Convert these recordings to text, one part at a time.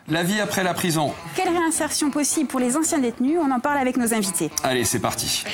La vie après la prison. Quelle réinsertion possible pour les anciens détenus? On en parle avec nos invités. Allez, c'est parti.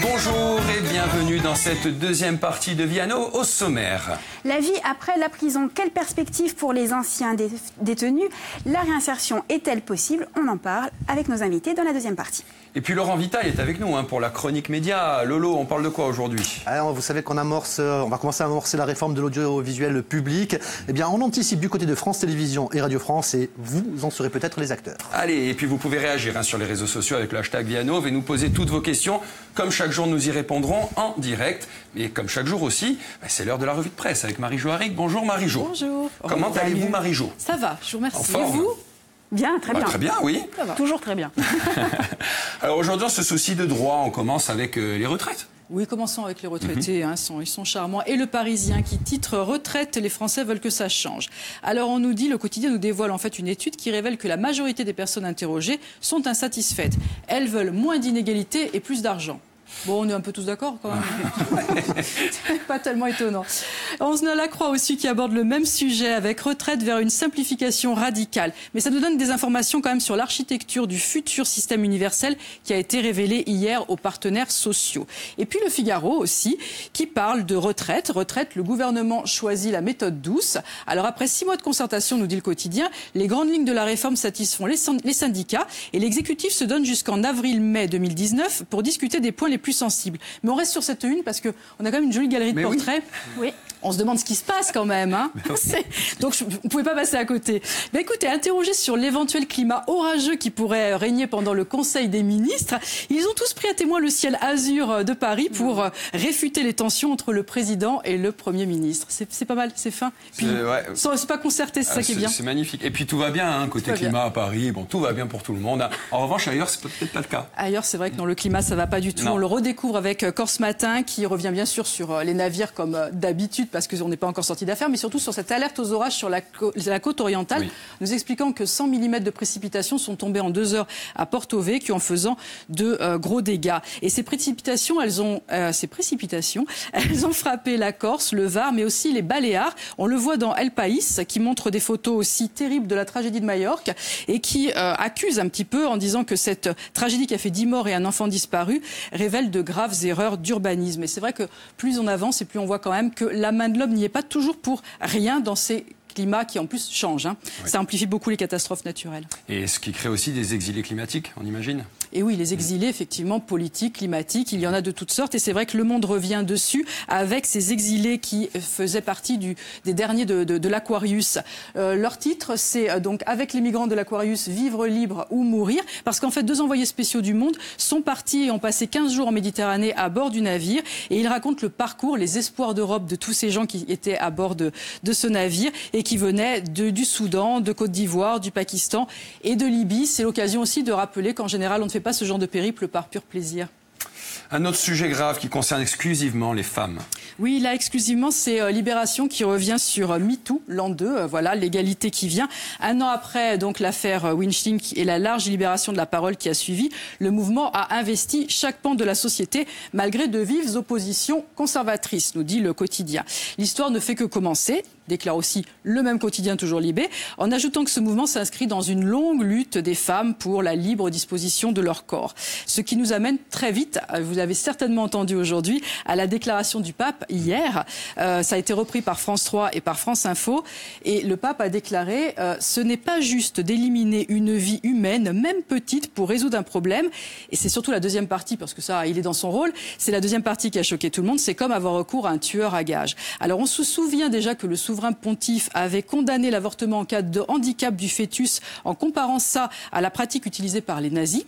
Bonjour et bienvenue dans cette deuxième partie de Viano au sommaire. La vie après la prison, quelle perspective pour les anciens détenus? La réinsertion est-elle possible? On en parle avec nos invités dans la deuxième partie. Et puis Laurent Vitaille est avec nous pour la chronique média. Lolo, on parle de quoi aujourd'hui? Alors, vous savez qu'on va commencer à amorcer la réforme de l'audiovisuel public. Eh bien, on anticipe du côté de France Télévisions et Radio France et vous en serez peut-être les acteurs. Allez, et puis vous pouvez réagir sur les réseaux sociaux avec le hashtag Viano et nous poser toutes vos questions. Comme chaque jour, nous y répondrons en direct. Et comme chaque jour aussi, c'est l'heure de la revue de presse avec Marie-Jo Haric. Bonjour Marie-Jo. Bonjour. Comment allez-vous Marie-Jo? Ça va, je vous remercie. Et vous? Bien, très bien. Très bien, oui. Toujours très bien. Alors aujourd'hui, on se soucie de droit. On commence avec les retraites. Oui, commençons avec les retraités. Ils sont charmants. Et le Parisien qui titre « Retraite, les Français veulent que ça change ». Alors on nous dit, le quotidien nous dévoile en fait une étude qui révèle que la majorité des personnes interrogées sont insatisfaites. Elles veulent moins d'inégalités et plus d'argent. Bon, on est un peu tous d'accord quand même. Pas tellement étonnant. On a la Croix aussi qui aborde le même sujet avec retraite vers une simplification radicale. Mais ça nous donne des informations quand même sur l'architecture du futur système universel qui a été révélé hier aux partenaires sociaux. Et puis le Figaro aussi qui parle de retraite. Retraite, le gouvernement choisit la méthode douce. Alors après 6 mois de concertation, nous dit le quotidien, les grandes lignes de la réforme satisfont les syndicats et l'exécutif se donne jusqu'en avril-mai 2019 pour discuter des points les plus sensibles. Mais on reste sur cette une parce qu'on a quand même une jolie galerie de portraits. Oui. On se demande ce qui se passe quand même. Donc, on ne pouvait pas passer à côté. Mais écoutez, interrogés sur l'éventuel climat orageux qui pourrait régner pendant le Conseil des ministres, ils ont tous pris à témoin le ciel azur de Paris pour réfuter les tensions entre le président et le Premier ministre. C'est pas mal, c'est fin. Puis, c'est pas concerté, c'est ça qui est bien. C'est magnifique. Et puis tout va bien, côté climat à Paris. Bon, tout va bien pour tout le monde. En revanche, ailleurs, c'est peut-être pas le cas. Ailleurs, c'est vrai que dans le climat, ça va pas du tout. Non. On le redécouvre avec Corse Matin qui revient bien sûr sur les navires comme d'habitude parce qu'on n'est pas encore sorti d'affaire, mais surtout sur cette alerte aux orages sur la côte orientale, nous expliquant que 100 mm de précipitations sont tombées en 2 heures à Porto Vecchio en faisant de gros dégâts. Et ces précipitations, elles ont frappé la Corse, le Var, mais aussi les Baléares. On le voit dans El País, qui montre des photos aussi terribles de la tragédie de Majorque et qui accuse un petit peu en disant que cette tragédie qui a fait 10 morts et un enfant disparu révèle de graves erreurs d'urbanisme. Et c'est vrai que plus on avance et plus on voit quand même que la main de l'homme n'y est pas toujours pour rien dans ces climats qui en plus changent. Ça amplifie beaucoup les catastrophes naturelles. Et ce qui crée aussi des exilés climatiques, on imagine? Et oui, les exilés, effectivement, politiques, climatiques, il y en a de toutes sortes. Et c'est vrai que Le Monde revient dessus avec ces exilés qui faisaient partie des derniers de l'Aquarius. Leur titre, c'est donc « Avec les migrants de l'Aquarius, vivre libre ou mourir ». Parce qu'en fait, 2 envoyés spéciaux du Monde sont partis et ont passé 15 jours en Méditerranée à bord du navire. Et ils racontent le parcours, les espoirs d'Europe de tous ces gens qui étaient à bord de ce navire et qui venaient du Soudan, de Côte d'Ivoire, du Pakistan et de Libye. C'est l'occasion aussi de rappeler qu'en général, on ne fait pas ce genre de périple par pur plaisir. Un autre sujet grave qui concerne exclusivement les femmes. Oui, là, exclusivement, c'est Libération qui revient sur MeToo, l'an 2, voilà, l'égalité qui vient. 1 an après donc l'affaire Weinstein et la large libération de la parole qui a suivi, le mouvement a investi chaque pan de la société, malgré de vives oppositions conservatrices, nous dit le quotidien. L'histoire ne fait que commencer, déclare aussi le même quotidien, toujours Libé, en ajoutant que ce mouvement s'inscrit dans une longue lutte des femmes pour la libre disposition de leur corps. Ce qui nous amène très vite, vous l'avez certainement entendu aujourd'hui, à la déclaration du pape hier. Ça a été repris par France 3 et par France Info. Et le pape a déclaré « Ce n'est pas juste d'éliminer une vie humaine, même petite, pour résoudre un problème. » Et c'est surtout la deuxième partie, parce que ça, il est dans son rôle, c'est la deuxième partie qui a choqué tout le monde. C'est comme avoir recours à un tueur à gages. Alors on se souvient déjà que le souverain pontife avait condamné l'avortement en cas de handicap du fœtus en comparant ça à la pratique utilisée par les nazis.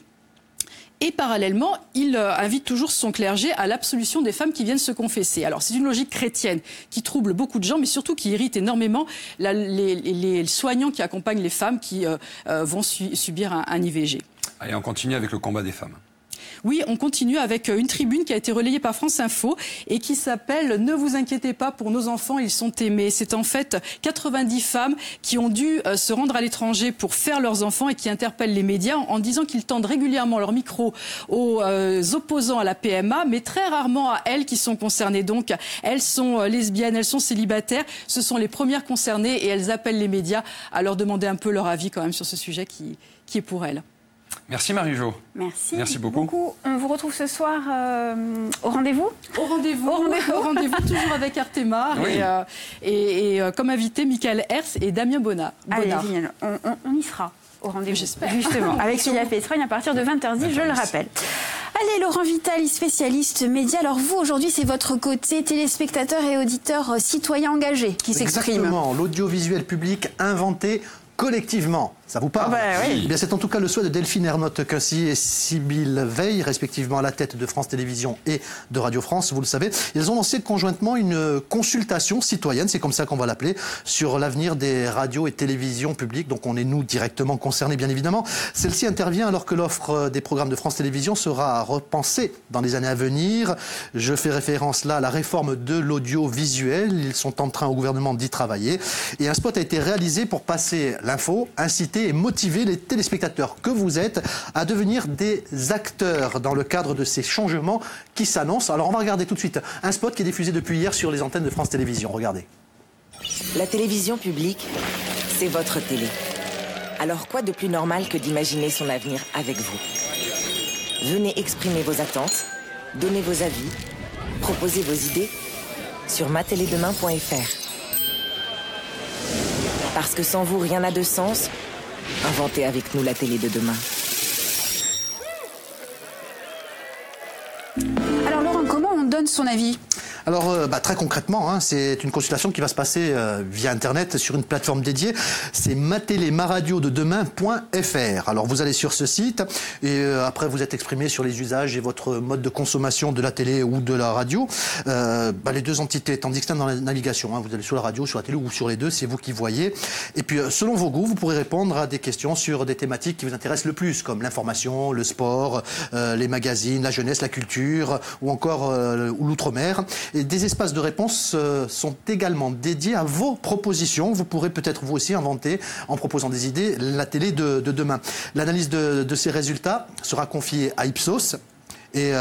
Et parallèlement, il invite toujours son clergé à l'absolution des femmes qui viennent se confesser. Alors c'est une logique chrétienne qui trouble beaucoup de gens, mais surtout qui irrite énormément les soignants qui accompagnent les femmes qui vont subir un IVG. Allez, on continue avec le combat des femmes. Oui, on continue avec une tribune qui a été relayée par France Info et qui s'appelle « Ne vous inquiétez pas pour nos enfants, ils sont aimés ». C'est en fait 90 femmes qui ont dû se rendre à l'étranger pour faire leurs enfants et qui interpellent les médias en disant qu'ils tendent régulièrement leur micro aux opposants à la PMA, mais très rarement à elles qui sont concernées. Donc, elles sont lesbiennes, elles sont célibataires, ce sont les premières concernées et elles appellent les médias à leur demander un peu leur avis quand même sur ce sujet qui est pour elles. Merci Marie-Jo. Merci beaucoup. On vous retrouve ce soir au rendez-vous. Au rendez-vous, toujours avec Artemar oui. et comme invité Michael Hers et Damien Bonnard. Allez, génial. On y sera au rendez-vous. J'espère. Justement, avec Célia Petrogne à partir de 20h10, je le rappelle. Allez, Laurent Vitali, spécialiste média. Alors vous, aujourd'hui, c'est votre côté téléspectateur et auditeur citoyen engagé qui s'exprime. Exactement, l'audiovisuel public inventé collectivement. Ça vous parle? Oui. Eh bien, c'est en tout cas le souhait de Delphine Ernotte-Quincy et Sybille Veil, respectivement à la tête de France Télévisions et de Radio France, vous le savez. Ils ont lancé conjointement une consultation citoyenne, c'est comme ça qu'on va l'appeler, sur l'avenir des radios et télévisions publiques. Donc on est, nous, directement concernés, bien évidemment. Celle-ci intervient alors que l'offre des programmes de France Télévisions sera repensée dans les années à venir. Je fais référence là à la réforme de l'audiovisuel. Ils sont en train au gouvernement d'y travailler. Et un spot a été réalisé pour passer l'info, inciter et motiver les téléspectateurs que vous êtes à devenir des acteurs dans le cadre de ces changements qui s'annoncent. Alors on va regarder tout de suite un spot qui est diffusé depuis hier sur les antennes de France Télévisions. Regardez. La télévision publique, c'est votre télé. Alors quoi de plus normal que d'imaginer son avenir avec vous? Venez exprimer vos attentes, donner vos avis, proposer vos idées sur mateledemain.fr. Parce que sans vous, rien n'a de sens. Inventez avec nous la télé de demain. Alors Laurent, comment on donne son avis? Alors, très concrètement, c'est une consultation qui va se passer via Internet sur une plateforme dédiée. C'est matelémaradiodedemain.fr. Alors, vous allez sur ce site et après, vous êtes exprimé sur les usages et votre mode de consommation de la télé ou de la radio. Les deux entités étant distinctes dans la navigation. Vous allez sur la radio, sur la télé ou sur les deux, c'est vous qui voyez. Et puis, selon vos goûts, vous pourrez répondre à des questions sur des thématiques qui vous intéressent le plus, comme l'information, le sport, les magazines, la jeunesse, la culture ou encore l'outre-mer. Et des espaces de réponse sont également dédiés à vos propositions. Vous pourrez peut-être vous aussi inventer, en proposant des idées, la télé de demain. L'analyse de ces résultats sera confiée à Ipsos. Et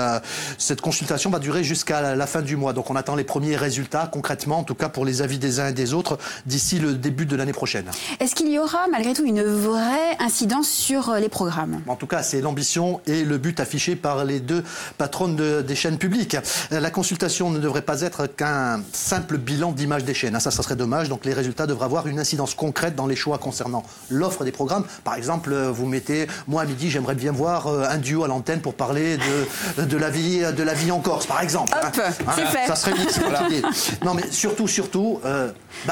cette consultation va durer jusqu'à la fin du mois. Donc on attend les premiers résultats, concrètement, en tout cas pour les avis des uns et des autres, d'ici le début de l'année prochaine. Est-ce qu'il y aura malgré tout une vraie incidence sur les programmes? En tout cas, c'est l'ambition et le but affiché par les deux patronnes des chaînes publiques. La consultation ne devrait pas être qu'un simple bilan d'image des chaînes. Ça serait dommage. Donc les résultats devraient avoir une incidence concrète dans les choix concernant l'offre des programmes. Par exemple, vous mettez, moi à midi, j'aimerais bien voir un duo à l'antenne pour parler de la vie en Corse, par exemple. Hop, c'est fait. Ça serait une excellente idée. Non, mais surtout,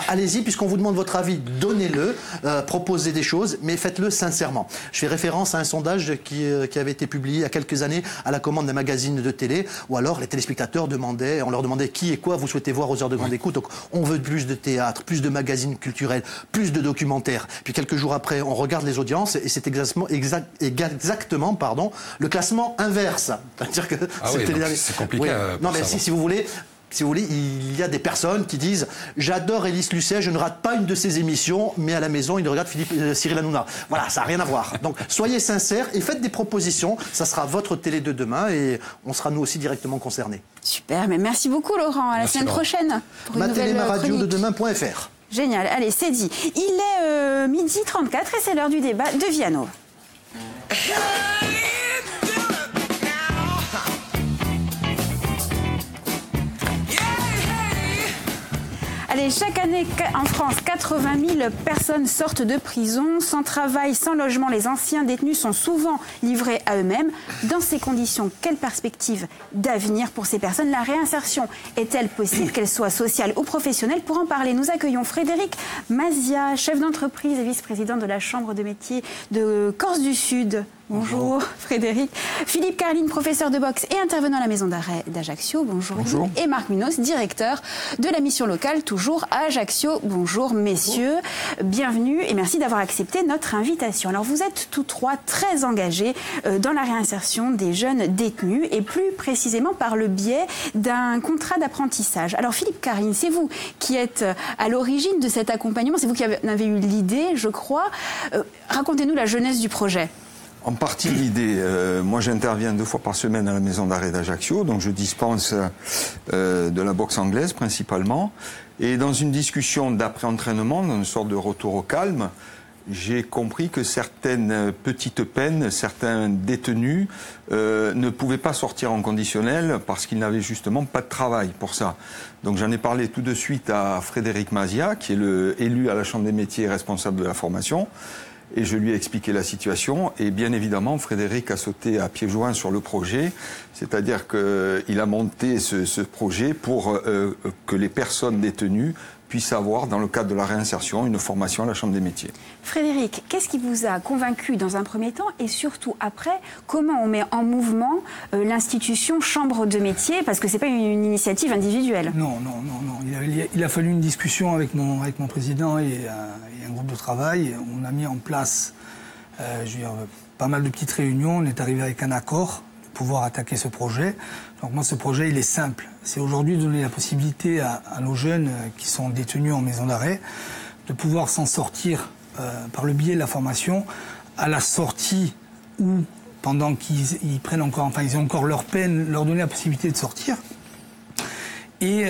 allez-y, puisqu'on vous demande votre avis, donnez-le, proposez des choses, mais faites-le sincèrement. Je fais référence à un sondage qui avait été publié il y a quelques années à la commande d'un magazine de télé, où alors les téléspectateurs on leur demandait qui et quoi vous souhaitez voir aux heures de grande écoute. Donc, on veut plus de théâtre, plus de magazines culturels, plus de documentaires. Puis quelques jours après, on regarde les audiences et c'est exactement le classement inverse. C'est-à-dire que c'est compliqué. Non, mais si vous voulez, il y a des personnes qui disent « J'adore Élise Lucet, je ne rate pas une de ses émissions, mais à la maison, il regarde Cyril Hanouna. » Voilà, ça n'a rien à voir. Donc, soyez sincères et faites des propositions. Ça sera votre télé de demain et on sera nous aussi directement concernés. Super, mais merci beaucoup Laurent. À la semaine prochaine. matelémaradiodedemain.fr. Génial, allez, c'est dit. Il est 12h34 et c'est l'heure du débat de Viano. Allez, chaque année en France, 80 000 personnes sortent de prison. Sans travail, sans logement, les anciens détenus sont souvent livrés à eux-mêmes. Dans ces conditions, quelle perspective d'avenir pour ces personnes? La réinsertion est-elle possible, qu'elle soit sociale ou professionnelle? Pour en parler, nous accueillons Frédéric Mazia, chef d'entreprise et vice-président de la Chambre de métier de Corse du Sud. Bonjour Frédéric. Philippe Carline, professeur de boxe et intervenant à la maison d'arrêt d'Ajaccio. Bonjour. Bonjour. Et Marc Munoz, directeur de la mission locale, toujours à Ajaccio. Bonjour messieurs, bienvenue et merci d'avoir accepté notre invitation. Alors vous êtes tous trois très engagés dans la réinsertion des jeunes détenus et plus précisément par le biais d'un contrat d'apprentissage. Alors Philippe Carline, c'est vous qui êtes à l'origine de cet accompagnement, c'est vous qui en avez eu l'idée, je crois. Racontez-nous la genèse du projet. En partie l'idée, moi j'interviens 2 fois par semaine à la maison d'arrêt d'Ajaccio, donc je dispense de la boxe anglaise principalement. Et dans une discussion d'après-entraînement, dans une sorte de retour au calme, j'ai compris que certaines petites peines, certains détenus ne pouvaient pas sortir en conditionnel parce qu'ils n'avaient justement pas de travail pour ça. Donc j'en ai parlé tout de suite à Frédéric Mazia, qui est élu à la Chambre des métiers et responsable de la formation. Et je lui ai expliqué la situation et bien évidemment Frédéric a sauté à pieds joints sur le projet, c'est-à-dire qu'il a monté ce projet pour que les personnes détenues puissent avoir, dans le cadre de la réinsertion, une formation à la Chambre des métiers. Frédéric, qu'est-ce qui vous a convaincu dans un premier temps et surtout après, comment on met en mouvement l'institution Chambre de métiers, parce que ce n'est pas une initiative individuelle? Non. Il a fallu une discussion avec mon président et un groupe de travail. On a mis en place pas mal de petites réunions. On est arrivé avec un accord de pouvoir attaquer ce projet. Donc moi, ce projet, il est simple. C'est aujourd'hui donner la possibilité à nos jeunes qui sont détenus en maison d'arrêt de pouvoir s'en sortir par le biais de la formation à la sortie ou pendant qu'ils prennent encore, enfin ils ont encore leur peine, leur donner la possibilité de sortir. Et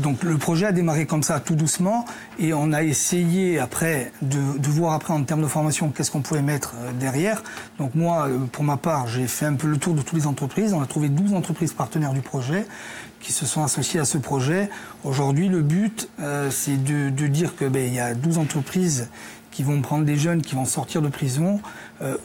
donc le projet a démarré comme ça, tout doucement, et on a essayé après de voir après en termes de formation qu'est-ce qu'on pouvait mettre derrière. Donc moi, pour ma part, j'ai fait un peu le tour de toutes les entreprises. On a trouvé 12 entreprises partenaires du projet qui se sont associées à ce projet. Aujourd'hui, le but, c'est de dire que il y a 12 entreprises qui vont prendre des jeunes qui vont sortir de prison,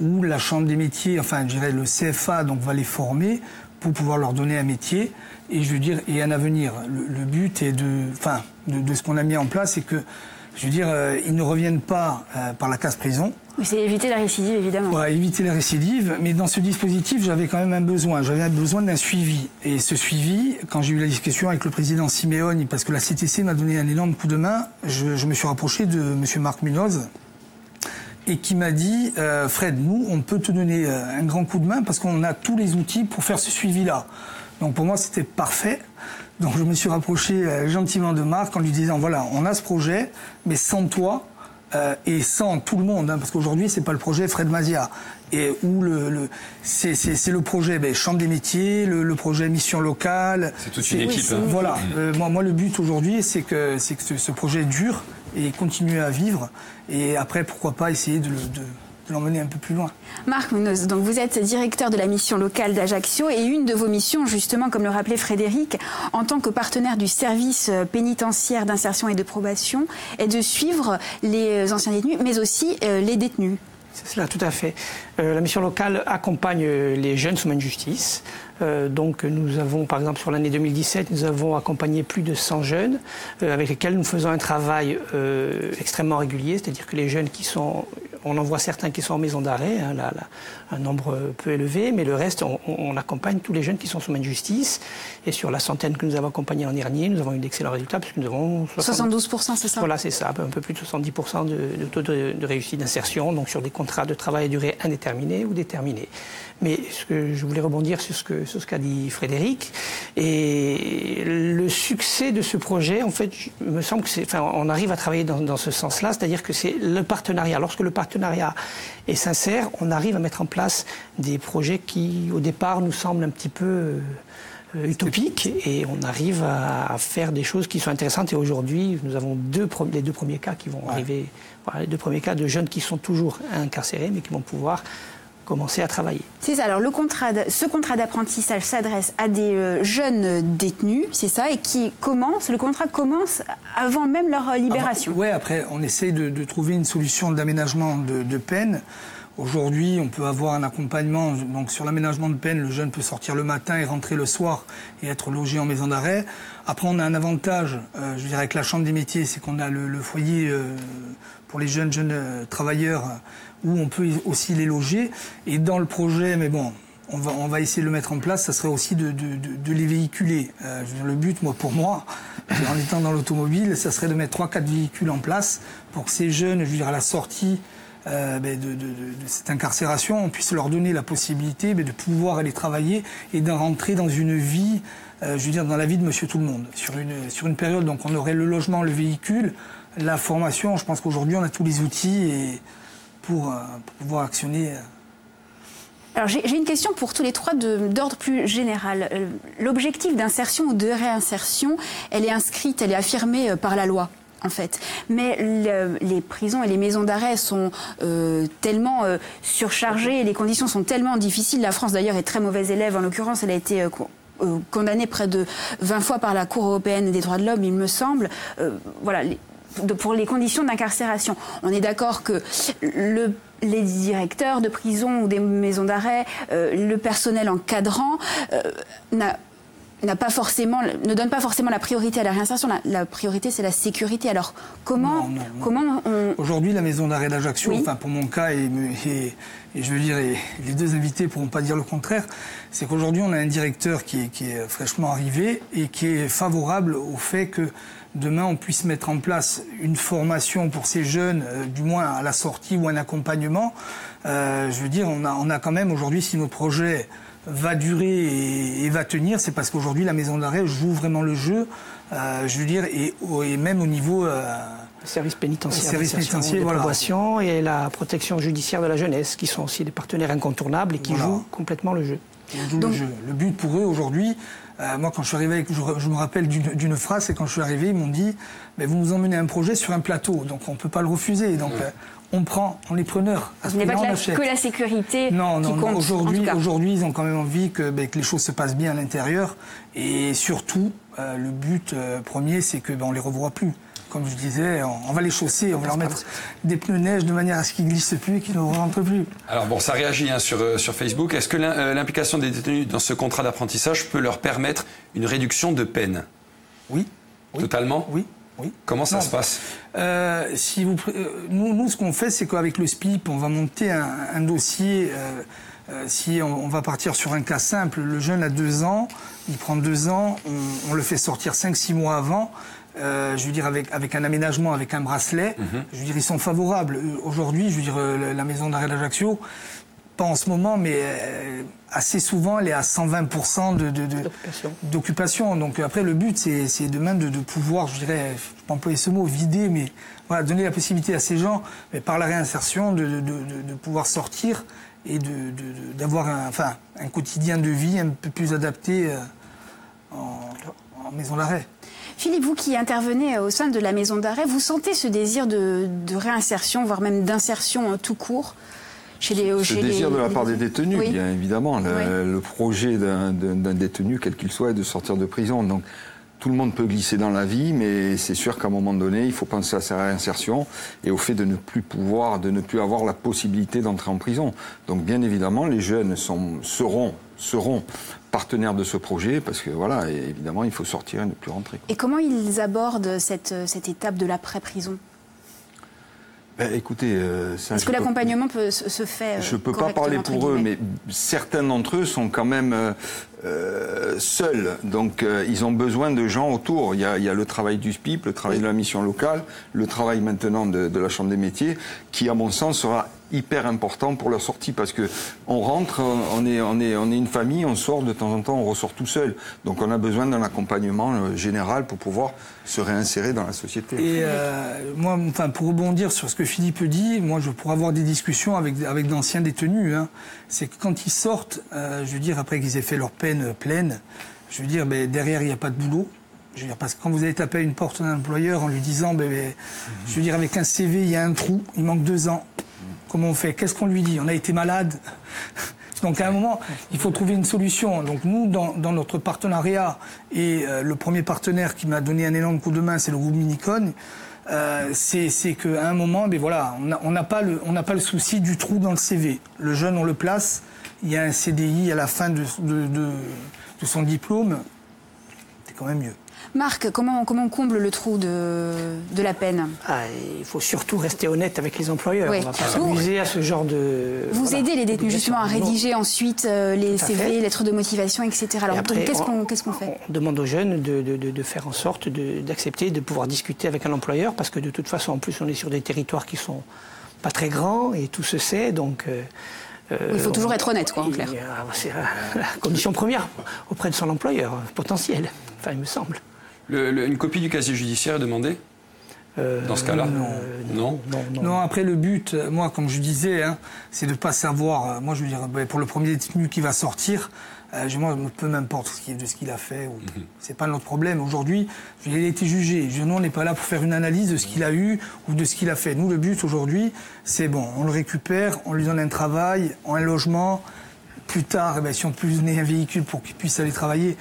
où la Chambre des métiers, enfin je dirais le CFA, donc va les former pour pouvoir leur donner un métier et je veux dire et un avenir. Le but est de ce qu'on a mis en place, c'est que je veux dire ils ne reviennent pas par la case prison. Mais c'est éviter la récidive évidemment. Ouais, éviter la récidive, mais dans ce dispositif j'avais quand même un besoin. J'avais besoin d'un suivi et ce suivi, quand j'ai eu la discussion avec le président Simeone, parce que la CTC m'a donné un énorme coup de main, je me suis rapproché de monsieur Marc Munoz. Et qui m'a dit, Fred, nous, on peut te donner un grand coup de main parce qu'on a tous les outils pour faire ce suivi-là. Donc pour moi, c'était parfait. Donc je me suis rapproché gentiment de Marc en lui disant, voilà, on a ce projet, mais sans toi et sans tout le monde, parce qu'aujourd'hui, c'est pas le projet Fred Mazia. Et où c'est le projet Chambre des métiers, le projet mission locale. C'est toute une équipe. Voilà. Moi, le but aujourd'hui, c'est que ce projet dure et continue à vivre. Et après, pourquoi pas essayer de l'emmener un peu plus loin. Marc Munoz, donc vous êtes directeur de la mission locale d'Ajaccio et une de vos missions, justement, comme le rappelait Frédéric, en tant que partenaire du service pénitentiaire d'insertion et de probation, est de suivre les anciens détenus, mais aussi les détenus. C'est cela, tout à fait. La mission locale accompagne les jeunes sous main de justice. Donc nous avons, par exemple, sur l'année 2017, nous avons accompagné plus de 100 jeunes avec lesquels nous faisons un travail extrêmement régulier, c'est-à-dire que les jeunes qui sont, on en voit certains qui sont en maison d'arrêt, un nombre peu élevé, mais le reste, on accompagne tous les jeunes qui sont sous main de justice. Et sur la centaine que nous avons accompagnés l'an dernier, nous avons eu d'excellents résultats puisque nous avons 72%, c'est ça? Voilà, c'est ça, un peu plus de 70% de taux de réussite d'insertion, donc sur des contrats de travail à durée indéterminée ou déterminée. Mais ce que je voulais rebondir sur ce qu'a dit Frédéric, et le succès de ce projet, en fait, il me semble que on arrive à travailler dans ce sens-là, c'est-à-dire que c'est le partenariat. Lorsque le partenariat est sincère, on arrive à mettre en place des projets qui, au départ, nous semblent un petit peu utopiques, et on arrive à faire des choses qui sont intéressantes. Et aujourd'hui, nous avons les deux premiers cas qui vont arriver, voilà, les deux premiers cas de jeunes qui sont toujours incarcérés, mais qui vont pouvoir commencer à travailler. C'est ça. Alors ce contrat d'apprentissage s'adresse à des jeunes détenus, c'est ça, et le contrat commence avant même leur libération. Oui, après on essaye de trouver une solution d'aménagement de peine. Aujourd'hui, on peut avoir un accompagnement. Donc sur l'aménagement de peine, le jeune peut sortir le matin et rentrer le soir et être logé en maison d'arrêt. Après, on a un avantage, je dirais, avec la Chambre des métiers, c'est qu'on a le foyer pour les jeunes travailleurs où on peut aussi les loger. Et dans le projet, mais bon, on va essayer de le mettre en place, ça serait aussi de les véhiculer. Je veux dire, le but, pour moi, en étant dans l'automobile, ça serait de mettre 3-4 véhicules en place pour que ces jeunes, je veux dire, à la sortie de cette incarcération, on puisse leur donner la possibilité de pouvoir aller travailler et de rentrer dans une vie, je veux dire, dans la vie de monsieur tout le monde. Sur une période, donc on aurait le logement, le véhicule, la formation. Je pense qu'aujourd'hui, on a tous les outils pour pouvoir actionner. Alors j'ai une question pour tous les trois d'ordre plus général. L'objectif d'insertion ou de réinsertion, elle est inscrite, elle est affirmée par la loi. En fait. Mais les prisons et les maisons d'arrêt sont tellement surchargées, les conditions sont tellement difficiles. La France d'ailleurs est très mauvaise élève. En l'occurrence, elle a été condamnée près de 20 fois par la Cour européenne des droits de l'homme, il me semble. Voilà, pour les conditions d'incarcération. On est d'accord que les directeurs de prison ou des maisons d'arrêt, le personnel encadrant ne donne pas forcément la priorité à la réinsertion. La priorité, c'est la sécurité. Alors, comment on... Aujourd'hui, la maison d'arrêt d'Ajaccio, oui. Enfin pour mon cas, et je veux dire, les deux invités ne pourront pas dire le contraire, c'est qu'aujourd'hui, on a un directeur qui est fraîchement arrivé et qui est favorable au fait que demain, on puisse mettre en place une formation pour ces jeunes, du moins à la sortie ou un accompagnement. Je veux dire, on a quand même aujourd'hui, si notre projet va durer et va tenir, c'est parce qu'aujourd'hui la maison d'arrêt joue vraiment le jeu, je veux dire, et même au niveau le service pénitentiaire, de voilà. probation et la protection judiciaire de la jeunesse, qui sont aussi des partenaires incontournables et qui jouent complètement le jeu. Le but pour eux aujourd'hui, moi quand je suis arrivé, je me rappelle d'une phrase, c'est quand je suis arrivé, ils m'ont dit mais vous nous emmenez un projet sur un plateau, donc on ne peut pas le refuser. Donc on est preneurs. Ce n'est pas que la sécurité qui compte. Aujourd'hui, ils ont quand même envie que les choses se passent bien à l'intérieur. Et surtout, le but premier, c'est qu'on ne les revoit plus. Comme je disais, on va les chausser, on va leur mettre des pneus neige de manière à ce qu'ils ne glissent plus et qu'ils ne rentrent plus. Alors bon, ça réagit sur Facebook. Est-ce que l'implication des détenus dans ce contrat d'apprentissage peut leur permettre une réduction de peine ? Oui. Totalement ? Oui. Comment ça se passe ? Nous, ce qu'on fait, c'est qu'avec le SPIP, on va monter un dossier. Si on va partir sur un cas simple, le jeune a 2 ans, il prend 2 ans, on le fait sortir 5-6 mois avant. Je veux dire, avec un aménagement, avec un bracelet, je veux dire, ils sont favorables. Aujourd'hui, je veux dire, la maison d'arrêt d'Ajaccio, pas en ce moment, mais assez souvent, elle est à 120% d'occupation. Donc après, le but, c'est demain de pouvoir, je dirais, je ne vais pas employer ce mot, vider, mais voilà, donner la possibilité à ces gens, mais par la réinsertion, de pouvoir sortir et d'avoir un quotidien de vie un peu plus adapté en maison d'arrêt. Philippe, vous qui intervenez au sein de la maison d'arrêt, vous sentez ce désir de réinsertion, voire même d'insertion tout court Ce désir de la part des détenus, oui. Bien évidemment. Le projet d'un détenu, quel qu'il soit, est de sortir de prison. Donc, tout le monde peut glisser dans la vie, mais c'est sûr qu'à un moment donné, il faut penser à sa réinsertion et au fait de ne plus avoir la possibilité d'entrer en prison. Donc, bien évidemment, les jeunes seront partenaires de ce projet parce que, voilà, évidemment, il faut sortir et ne plus rentrer. Et comment ils abordent cette étape de l'après-prison ? Écoutez, est-ce que l'accompagnement se fait je ne peux pas parler pour eux, mais certains d'entre eux sont quand même seuls. Donc, ils ont besoin de gens autour. Il y a le travail du SPIP, le travail de la mission locale, le travail maintenant de la Chambre des métiers, qui, à mon sens, sera hyper important pour leur sortie, parce que on rentre, on est une famille, on sort de temps en temps, on ressort tout seul. Donc on a besoin d'un accompagnement général pour pouvoir se réinsérer dans la société. Et moi, pour rebondir sur ce que Philippe dit, moi je pourrais avoir des discussions avec d'anciens détenus. C'est que quand ils sortent, je veux dire, après qu'ils aient fait leur peine pleine, je veux dire, derrière il n'y a pas de boulot. Je veux dire, parce que quand vous allez taper à une porte d'un employeur en lui disant, je veux dire, avec un CV, il y a un trou, il manque 2 ans. Comment on fait ? Qu'est-ce qu'on lui dit ? On a été malade. Donc à un moment, il faut trouver une solution. Donc nous, dans notre partenariat, et le premier partenaire qui m'a donné un énorme coup de main, c'est le groupe Minicone. c'est qu'à un moment, ben voilà, on n'a pas le souci du trou dans le CV. Le jeune, on le place, il y a un CDI à la fin de son diplôme, c'est quand même mieux. Marc, comment on comble le trou de la peine? Il faut surtout rester honnête avec les employeurs. Oui. On ne va pas s'amuser à ce genre de... Vous aidez les détenus justement à rédiger ensuite les CV, lettres de motivation, etc. Alors après, qu'est-ce qu'on fait? On demande aux jeunes de faire en sorte d'accepter de pouvoir discuter avec un employeur, parce que de toute façon, en plus, on est sur des territoires qui sont pas très grands et tout se sait, donc... il faut toujours être honnête, quoi, en clair. C'est la condition première auprès de son employeur potentiel, enfin, il me semble. Une copie du casier judiciaire est demandée dans ce cas-là? Non, après le but, moi, comme je disais, c'est de ne pas savoir. Moi, je veux dire, pour le premier détenu qui va sortir, moi, peu m'importe de ce qu'il a fait. C'est pas notre problème. Aujourd'hui, il a été jugé. Nous, on n'est pas là pour faire une analyse de ce qu'il a eu ou de ce qu'il a fait. Nous, le but aujourd'hui, c'est bon, on le récupère, on lui donne un travail, un logement. Plus tard, si on peut lui donner un véhicule pour qu'il puisse aller travailler.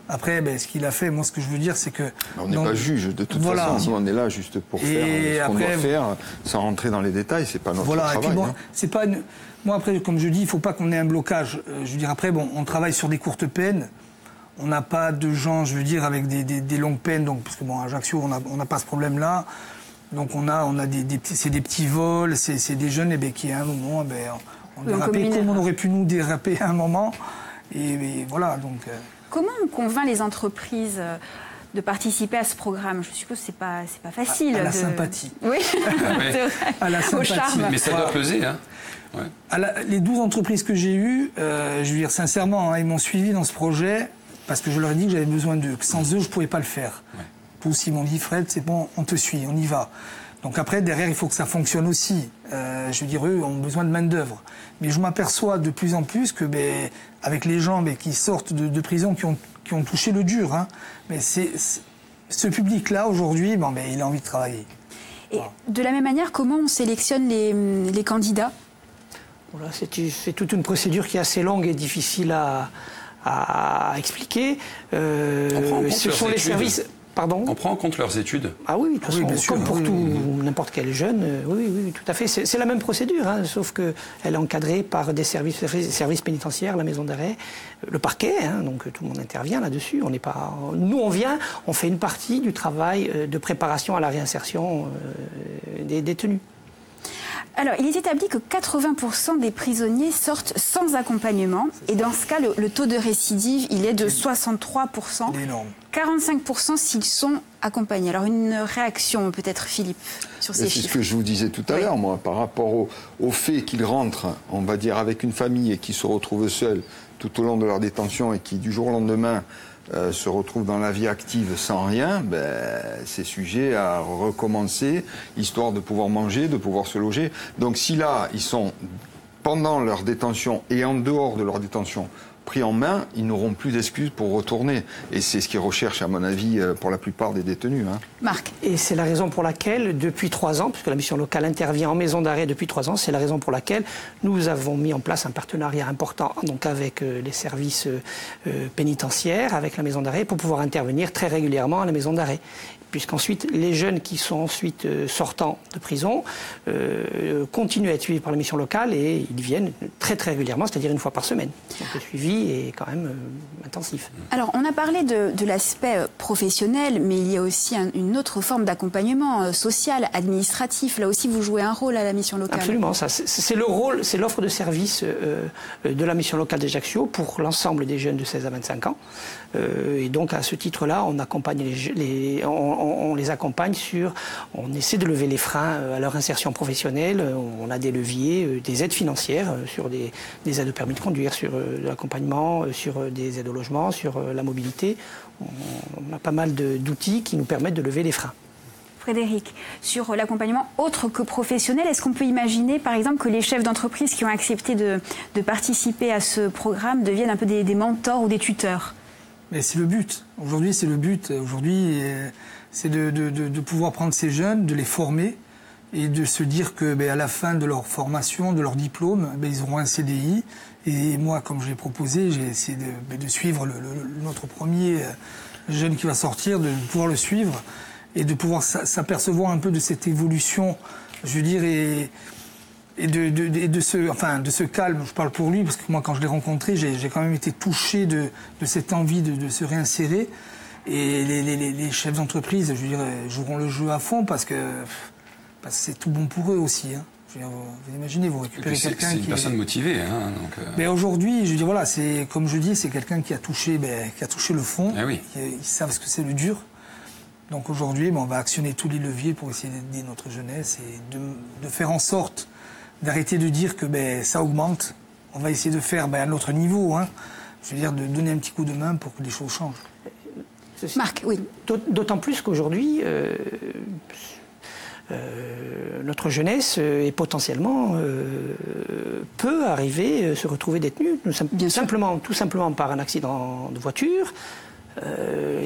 Après, ce qu'il a fait, moi, ce que je veux dire, c'est que... On n'est pas juge, de toute façon. On est là juste pour faire ce qu'on doit faire, sans rentrer dans les détails. C'est pas notre travail. Et puis, c'est pas moi, après, comme je dis, il faut pas qu'on ait un blocage. Je veux dire, après, on travaille sur des courtes peines. On n'a pas de gens, je veux dire, avec des longues peines. Donc, parce que, à Ajaccio, on n'a pas ce problème-là. Donc, on a c'est des petits vols, c'est des jeunes qui, à un moment, on dérapait comme on aurait pu nous déraper à un moment. Et voilà, donc... Comment on convainc les entreprises de participer à ce programme? Je suppose que c'est pas facile. À la sympathie. Oui, à la sympathie. Au charme. Mais ça doit peser, hein. Ouais. Les 12 entreprises que j'ai eues, je veux dire sincèrement, ils m'ont suivi dans ce projet parce que je leur ai dit que j'avais besoin d'eux. Que sans eux, je ne pouvais pas le faire. Ouais. Tous, ils m'ont dit, Fred, c'est bon, on te suit, on y va. Donc après, derrière, il faut que ça fonctionne aussi. Je veux dire, eux ont besoin de main-d'œuvre. Mais je m'aperçois de plus en plus que, avec les gens qui sortent de prison, qui ont touché le dur, mais ce public-là, aujourd'hui, il a envie de travailler. Et de la même manière, comment on sélectionne les candidats? Voilà, c'est toute une procédure qui est assez longue et difficile à expliquer. Ce sont les services... Pardon ? On prend en compte leurs études. Ah oui, de toute façon, comme pour n'importe quel jeune, oui, tout à fait. C'est la même procédure, sauf qu'elle est encadrée par des services pénitentiaires, la maison d'arrêt, le parquet, donc tout le monde intervient là-dessus. Nous, on vient, on fait une partie du travail de préparation à la réinsertion des détenus. Alors, il est établi que 80% des prisonniers sortent sans accompagnement. Et dans ce cas, le taux de récidive, il est de 63%. C'est énorme. 45% s'ils sont accompagnés. Alors, une réaction peut-être, Philippe, sur ces chiffres. C'est ce que je vous disais tout à l'heure, moi, par rapport au fait qu'ils rentrent, on va dire, avec une famille et qu'ils se retrouvent seuls tout au long de leur détention et qui, du jour au lendemain, se retrouvent dans la vie active sans rien, c'est sujet à recommencer, histoire de pouvoir manger, de pouvoir se loger. Donc si là, ils sont, pendant leur détention et en dehors de leur détention, pris en main, ils n'auront plus d'excuses pour retourner. Et c'est ce qu'ils recherchent, à mon avis, pour la plupart des détenus. Marc. Et c'est la raison pour laquelle, depuis 3 ans, puisque la mission locale intervient en maison d'arrêt depuis 3 ans, c'est la raison pour laquelle nous avons mis en place un partenariat important donc avec les services pénitentiaires, avec la maison d'arrêt, pour pouvoir intervenir très régulièrement à la maison d'arrêt. Puisqu'ensuite, les jeunes qui sont ensuite sortants de prison continuent à être suivis par la mission locale et ils viennent très très régulièrement, c'est-à-dire une fois par semaine. Donc le suivi est quand même intensif. Alors, on a parlé de l'aspect professionnel, mais il y a aussi une autre forme d'accompagnement social, administratif. Là aussi, vous jouez un rôle à la mission locale. Absolument, c'est le rôle, c'est l'offre de service de la mission locale d'Ajaccio pour l'ensemble des jeunes de 16 à 25 ans. Et donc, à ce titre-là, on accompagne on les accompagne on essaie de lever les freins à leur insertion professionnelle. On a des leviers, des aides financières sur des aides au permis de conduire, sur de l'accompagnement, sur des aides au logement, sur la mobilité. On a pas mal d'outils qui nous permettent de lever les freins. Frédéric, sur l'accompagnement autre que professionnel, est-ce qu'on peut imaginer, par exemple, que les chefs d'entreprise qui ont accepté de participer à ce programme deviennent un peu des mentors ou des tuteurs ? Mais c'est le but. Aujourd'hui, c'est le but. Aujourd'hui, c'est de pouvoir prendre ces jeunes, de les former et de se dire que à la fin de leur formation, de leur diplôme, ils auront un CDI. Et moi, comme je l'ai proposé, j'ai essayé de suivre notre premier jeune qui va sortir, de pouvoir le suivre et de pouvoir s'apercevoir un peu de cette évolution, je veux dire, et de ce calme. Je parle pour lui parce que moi, quand je l'ai rencontré, j'ai quand même été touché de cette envie de se réinsérer. Et les chefs d'entreprise, je veux dire, joueront le jeu à fond parce que c'est tout bon pour eux aussi. Hein. Je veux dire, vous imaginez, vous récupérez quelqu'un qui... C'est une personne motivée. Hein, Mais aujourd'hui, je veux dire, voilà, comme je dis, c'est quelqu'un qui a touché le fond. Ah oui. Ils savent ce que c'est le dur. Donc aujourd'hui, on va actionner tous les leviers pour essayer d'aider notre jeunesse et de faire en sorte d'arrêter de dire que ça augmente. On va essayer de faire à notre niveau. Hein. Je veux dire, de donner un petit coup de main pour que les choses changent. Marc, oui. D'autant plus qu'aujourd'hui, notre jeunesse est potentiellement peut arriver, se retrouver détenue, tout simplement par un accident de voiture.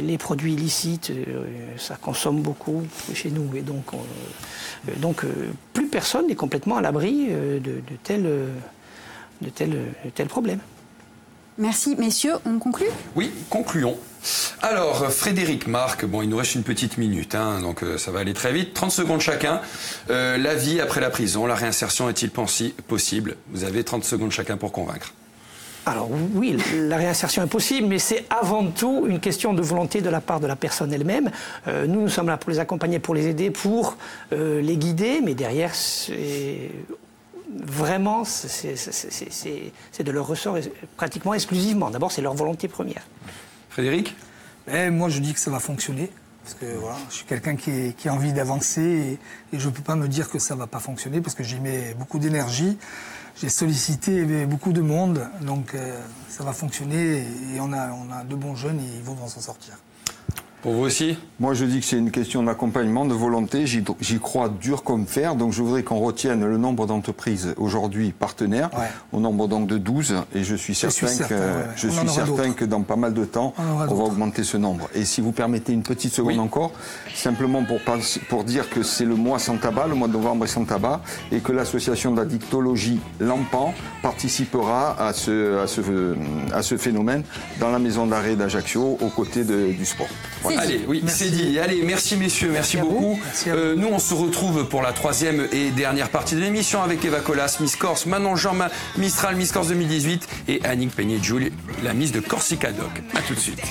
Les produits illicites, ça consomme beaucoup chez nous, et donc plus personne n'est complètement à l'abri de tels problèmes. Merci, messieurs. On conclut ? Oui, concluons. Alors, Frédéric, Marc, il nous reste une petite minute, donc ça va aller très vite. 30 secondes chacun. La vie après la prison, la réinsertion est-il possible ? Vous avez 30 secondes chacun pour convaincre. Alors oui, la réinsertion est possible, mais c'est avant tout une question de volonté de la part de la personne elle-même. Nous sommes là pour les accompagner, pour les aider, pour les guider, mais derrière, vraiment, c'est de leur ressort pratiquement exclusivement. D'abord, c'est leur volonté première. Frédéric ? Moi, je dis que ça va fonctionner. Parce que voilà, je suis quelqu'un qui a envie d'avancer et je ne peux pas me dire que ça ne va pas fonctionner parce que j'y mets beaucoup d'énergie. J'ai sollicité beaucoup de monde, donc ça va fonctionner et on a de bons jeunes et ils vont s'en sortir. Pour vous aussi ? Moi, je dis que c'est une question d'accompagnement, de volonté. J'y crois dur comme fer. Donc, je voudrais qu'on retienne le nombre d'entreprises aujourd'hui partenaires, au nombre donc de 12. Et je suis certain que dans pas mal de temps, on va augmenter ce nombre. Et si vous permettez une petite seconde encore, simplement pour dire que c'est le mois sans tabac, le mois de novembre est sans tabac, et que l'association d'addictologie Lampan participera à ce phénomène dans la maison d'arrêt d'Ajaccio, aux côtés du sport. Voilà. Allez, oui, c'est dit. Allez, merci messieurs, merci beaucoup. Nous, on se retrouve pour la 3e et dernière partie de l'émission avec Eva Colas, Miss Corse, Manon Jean Mistral, Miss Corse 2018 et Annick Peignet-Joule, la Miss de Corsica Doc. À tout de suite.